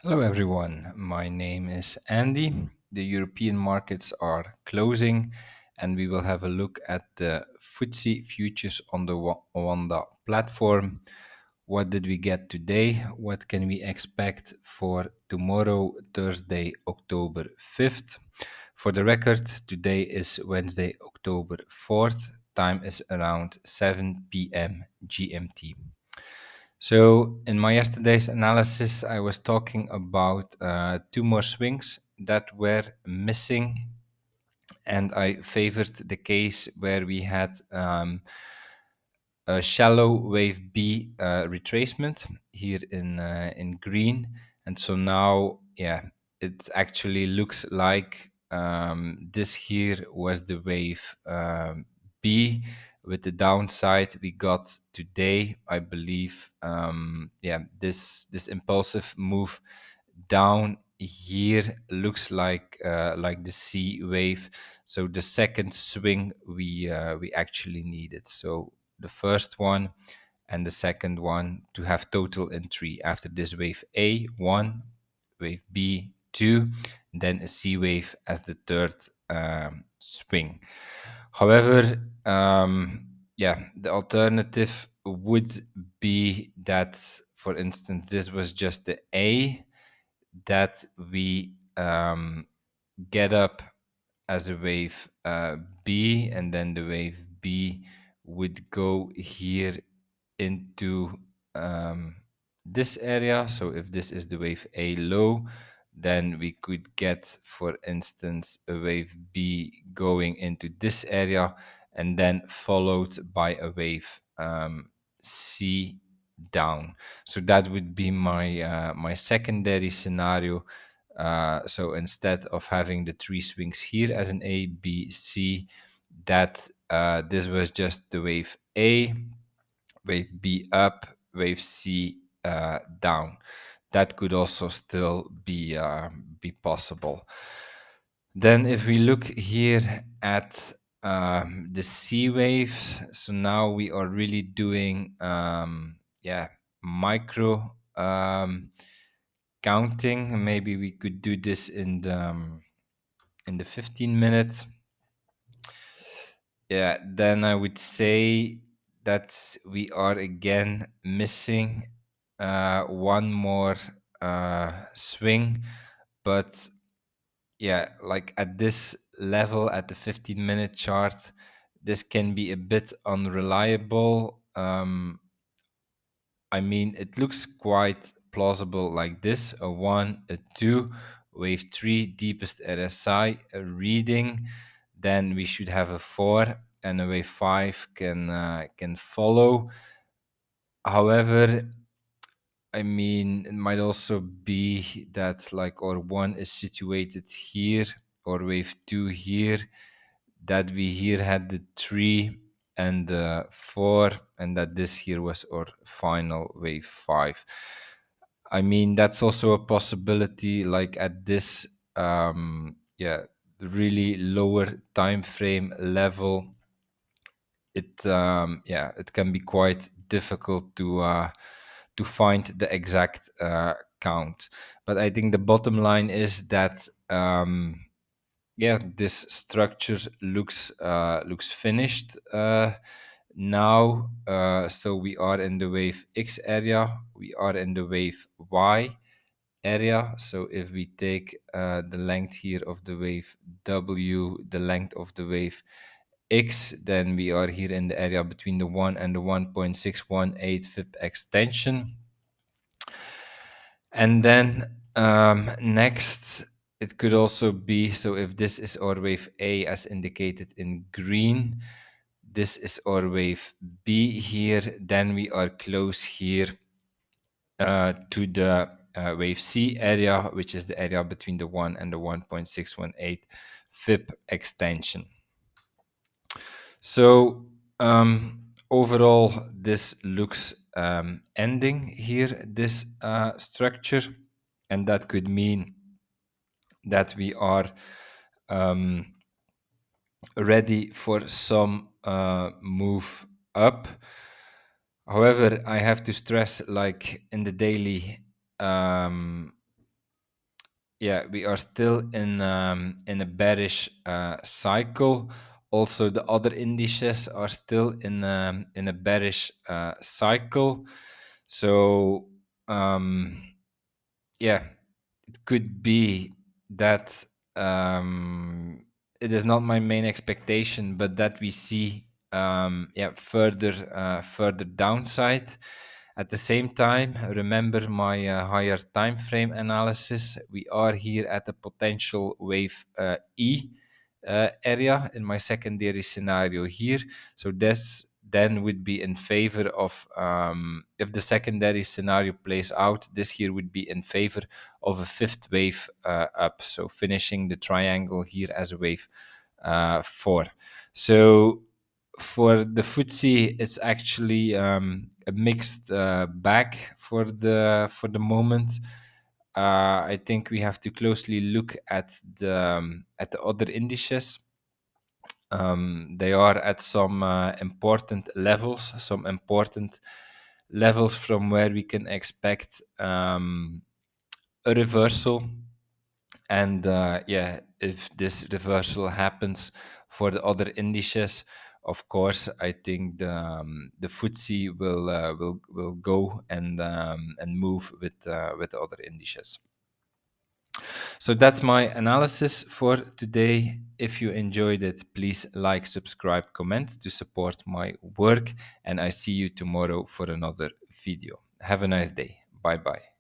Hello, everyone. My name is Andy. The European markets are closing, and we will have a look at the FTSE futures on the Wanda platform. What did we get today? What can we expect for tomorrow, Thursday, October 5th? For the record, today is Wednesday, October 4th. Time is around 7 p.m. GMT. So, in my yesterday's analysis, I was talking about two more swings that were missing, and I favored the case where we had a shallow wave B retracement here in green, and so now, yeah, it actually looks like this here was the wave B with the downside we got today. I believe, yeah, this impulsive move down here looks like the C wave. So the second swing we actually needed. So the first one and the second one to have total in three. After this wave A, one, wave B, two, then a C wave as the third swing. However, yeah, the alternative would be that, for instance, this was just the A that we get up as a wave B, and then the wave B would go here into this area. So if this is the wave A low, then we could get, for instance, a wave B going into this area and then followed by a wave C down. So that would be my secondary scenario. So instead of having the three swings here as an A, B, C, that this was just the wave A, wave B up, wave C down. That could also still be possible. Then if we look here at the C wave, so now we are really doing yeah, micro counting. Maybe we could do this in the 15 minutes. Yeah, then I would say that we are again missing one more swing, but yeah, like at this level, at the 15-minute chart, this can be a bit unreliable. I mean, it looks quite plausible like this: a 1, a 2, wave 3, deepest RSI, a reading. Then we should have a 4, and a wave 5 can follow. However, I mean, it might also be that like or 1 is situated here, or wave 2 here, that we here had the 3 and the 4, and that this here was our final wave 5. I mean, that's also a possibility, like at this yeah, really lower time frame level. It yeah, it can be quite difficult to find the exact count. But I think the bottom line is that yeah, this structure looks finished now. So we are in the wave X area, we are in the wave Y area. So if we take the length here of the wave W, the length of the wave X, then we are here in the area between the 1 and the 1.618 FIP extension. And then next, it could also be, so if this is our wave A as indicated in green, this is our wave B here, then we are close here to the wave C area, which is the area between the 1 and the 1.618 FIP extension. So overall, this looks ending here, this structure, and that could mean that we are ready for some move up. However, I have to stress, like in the daily yeah, we are still in a bearish cycle. Also, the other indices are still in a bearish cycle. So yeah, it could be that it is not my main expectation, but that we see further downside. At the same time, remember my higher time frame analysis. We are here at the potential wave E area in my secondary scenario here. So this then would be in favor of, if the secondary scenario plays out, this here would be in favor of a fifth wave up. So finishing the triangle here as a wave 4. So for the FTSE, it's actually a mixed bag for the moment. I think we have to closely look at the other indices. They are at some important levels from where we can expect a reversal. And yeah, if this reversal happens for the other indices, of course, I think the FTSE will go and move with the other indices. So that's my analysis for today. If you enjoyed it, please like, subscribe, comment to support my work, and I see you tomorrow for another video. Have a nice day. Bye bye.